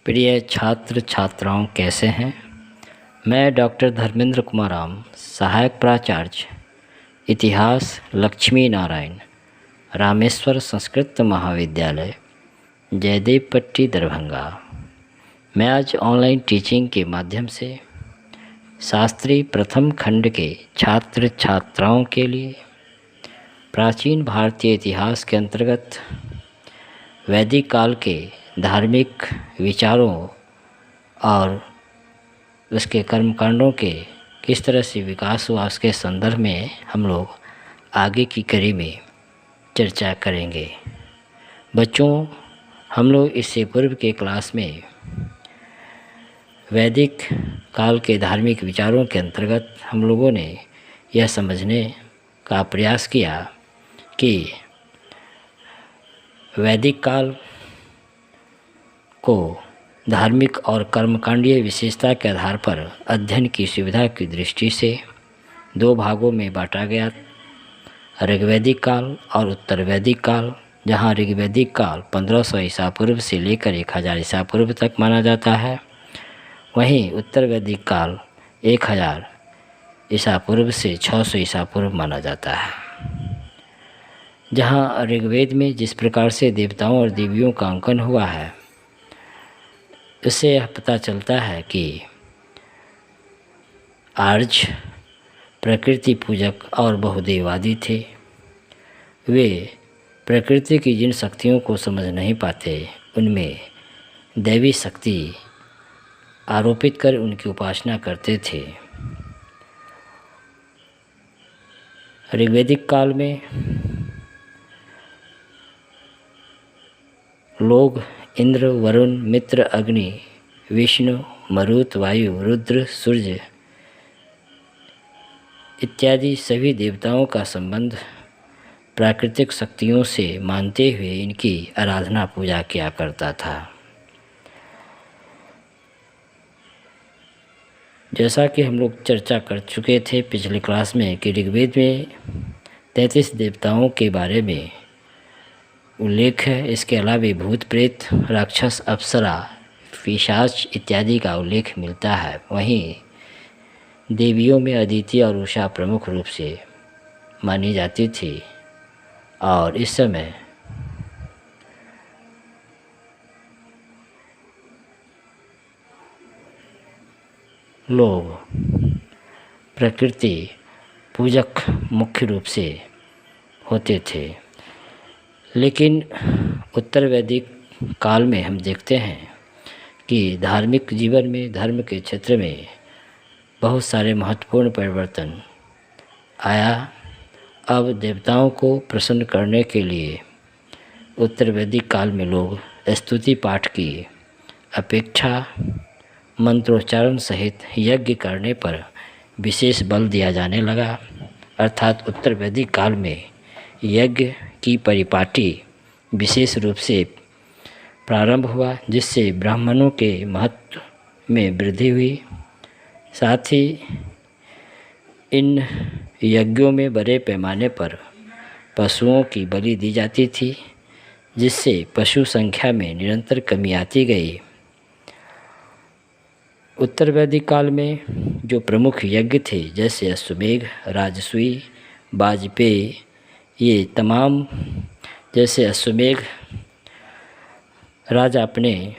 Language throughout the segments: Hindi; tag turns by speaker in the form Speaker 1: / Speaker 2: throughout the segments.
Speaker 1: प्रिय छात्र छात्राओं कैसे हैं। मैं डॉक्टर धर्मेंद्र कुमार राम, सहायक प्राचार्य इतिहास लक्ष्मी नारायण, रामेश्वर संस्कृत महाविद्यालय, जयदेव पट्टी, दरभंगा। मैं आज ऑनलाइन टीचिंग के माध्यम से शास्त्री प्रथम खंड के छात्र छात्राओं के लिए प्राचीन भारतीय इतिहास के अंतर्गत वैदिक काल के धार्मिक विचारों और उसके कर्मकांडों के किस तरह से विकास हुआ उसके संदर्भ में हम लोग आगे की कड़ी में चर्चा करेंगे। बच्चों, हम लोग इससे पूर्व के क्लास में वैदिक काल के धार्मिक विचारों के अंतर्गत हम लोगों ने यह समझने का प्रयास किया कि वैदिक काल को धार्मिक और कर्मकांडीय विशेषता के आधार पर अध्ययन की सुविधा की दृष्टि से दो भागों में बांटा गया, ऋग्वैदिक काल और उत्तर वैदिक काल। जहाँ ऋग्वैदिक काल 1500 ईसा पूर्व से लेकर 1000 ईसा पूर्व तक माना जाता है, वहीं उत्तर वैदिक काल 1000 ईसा पूर्व से 600 ईसा पूर्व माना जाता है। जहाँ ऋग्वेद में जिस प्रकार से देवताओं और देवियों का अंकन हुआ है, इससे यह पता चलता है कि आर्य प्रकृति पूजक और बहुदेववादी थे। वे प्रकृति की जिन शक्तियों को समझ नहीं पाते, उनमें दैवी शक्ति आरोपित कर उनकी उपासना करते थे। ऋग्वैदिक काल में लोग इंद्र, वरुण, मित्र, अग्नि, विष्णु, मरुत, वायु, रुद्र, सूर्य इत्यादि सभी देवताओं का संबंध प्राकृतिक शक्तियों से मानते हुए इनकी आराधना पूजा किया करता था। जैसा कि हम लोग चर्चा कर चुके थे पिछले क्लास में कि ऋग्वेद में 33 देवताओं के बारे में उल्लेख है। इसके अलावा भूत, प्रेत, राक्षस, अप्सरा, पिशाच इत्यादि का उल्लेख मिलता है। वहीं देवियों में अदिति और उषा प्रमुख रूप से मानी जाती थी और इस समय लोग प्रकृति पूजक मुख्य रूप से होते थे। लेकिन उत्तर वैदिक काल में हम देखते हैं कि धार्मिक जीवन में, धर्म के क्षेत्र में बहुत सारे महत्वपूर्ण परिवर्तन आया। अब देवताओं को प्रसन्न करने के लिए उत्तर वैदिक काल में लोग स्तुति पाठ की अपेक्षा मंत्रोच्चारण सहित यज्ञ करने पर विशेष बल दिया जाने लगा। अर्थात उत्तर वैदिक काल में यज्ञ की परिपाटी विशेष रूप से प्रारंभ हुआ, जिससे ब्राह्मणों के महत्व में वृद्धि हुई। साथ ही इन यज्ञों में बड़े पैमाने पर पशुओं की बलि दी जाती थी, जिससे पशु संख्या में निरंतर कमी आती गई। उत्तर वैदिक काल में जो प्रमुख यज्ञ थे, जैसे अश्वमेध, राजसूय, वाजपेयी, ये तमाम, जैसे अश्वमेध राजा अपने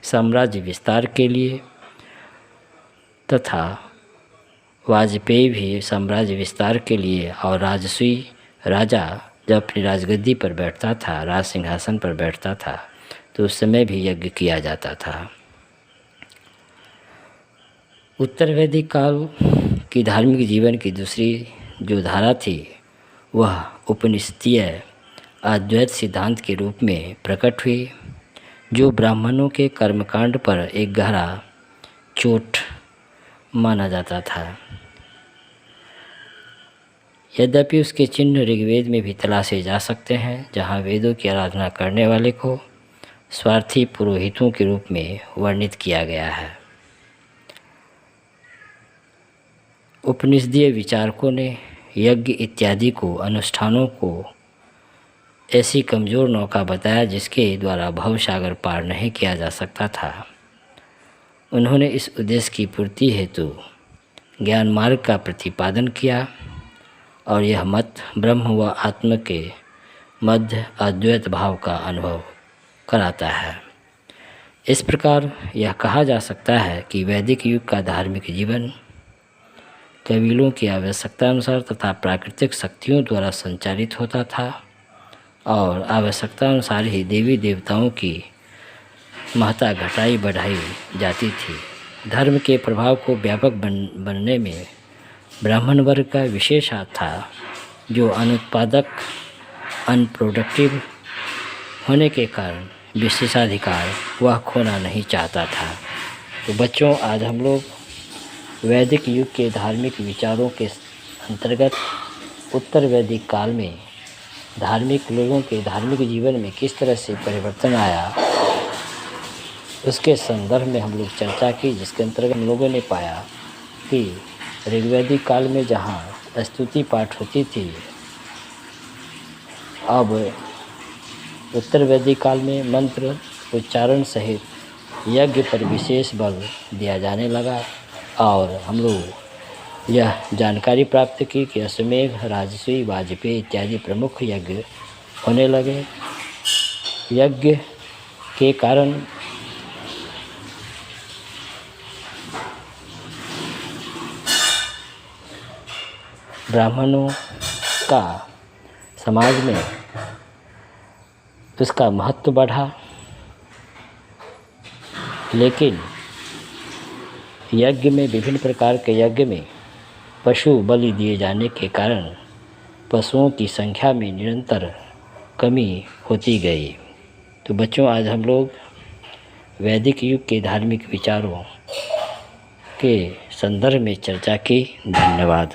Speaker 1: साम्राज्य विस्तार के लिए तथा वाजपेयी भी साम्राज्य विस्तार के लिए, और राजसूय राजा जब अपनी राजगद्दी पर बैठता था, राज सिंहासन पर बैठता था, तो उस समय भी यज्ञ किया जाता था। उत्तर वैदिक काल की धार्मिक जीवन की दूसरी जो धारा थी, वह उपनिषदीय अद्वैत सिद्धांत के रूप में प्रकट हुई, जो ब्राह्मणों के कर्मकांड पर एक गहरा चोट माना जाता था। यद्यपि उसके चिन्ह ऋग्वेद में भी तलाशे जा सकते हैं, जहाँ वेदों की आराधना करने वाले को स्वार्थी पुरोहितों के रूप में वर्णित किया गया है। उपनिषदीय विचारकों ने यज्ञ इत्यादि को अनुष्ठानों को ऐसी कमज़ोर नौका बताया जिसके द्वारा भवसागर पार नहीं किया जा सकता था। उन्होंने इस उद्देश्य की पूर्ति हेतु ज्ञान मार्ग का प्रतिपादन किया और यह मत ब्रह्म व आत्म के मध्य अद्वैत भाव का अनुभव कराता है। इस प्रकार यह कहा जा सकता है कि वैदिक युग का धार्मिक जीवन कबीलों की आवश्यकता अनुसार तथा प्राकृतिक शक्तियों द्वारा संचालित होता था और आवश्यकता अनुसार ही देवी देवताओं की महत्ता घटाई बढ़ाई जाती थी। धर्म के प्रभाव को व्यापक बनने में ब्राह्मण वर्ग का विशेष हाथ था, जो अनुत्पादक अनप्रोडक्टिव होने के कारण विशेषाधिकार वह खोना नहीं चाहता था। तो बच्चों, आज हम लोग वैदिक युग के धार्मिक विचारों के अंतर्गत उत्तर वैदिक काल में धार्मिक लोगों के धार्मिक जीवन में किस तरह से परिवर्तन आया, उसके संदर्भ में हम लोग चर्चा की, जिसके अंतर्गत हम लोगों ने पाया कि ऋग्वैदिक काल में जहाँ स्तुति पाठ होती थी, अब उत्तर वैदिक काल में मंत्र उच्चारण सहित यज्ञ पर विशेष बल दिया जाने लगा। और हम लोग यह जानकारी प्राप्त की कि अश्वमेध, राजसूय, वाजपेयी इत्यादि प्रमुख यज्ञ होने लगे। यज्ञ के कारण ब्राह्मणों का समाज में उसका महत्व बढ़ा, लेकिन यज्ञ में विभिन्न प्रकार के यज्ञ में पशु बलि दिए जाने के कारण पशुओं की संख्या में निरंतर कमी होती गई। तो बच्चों, आज हम लोग वैदिक युग के धार्मिक विचारों के संदर्भ में चर्चा की। धन्यवाद।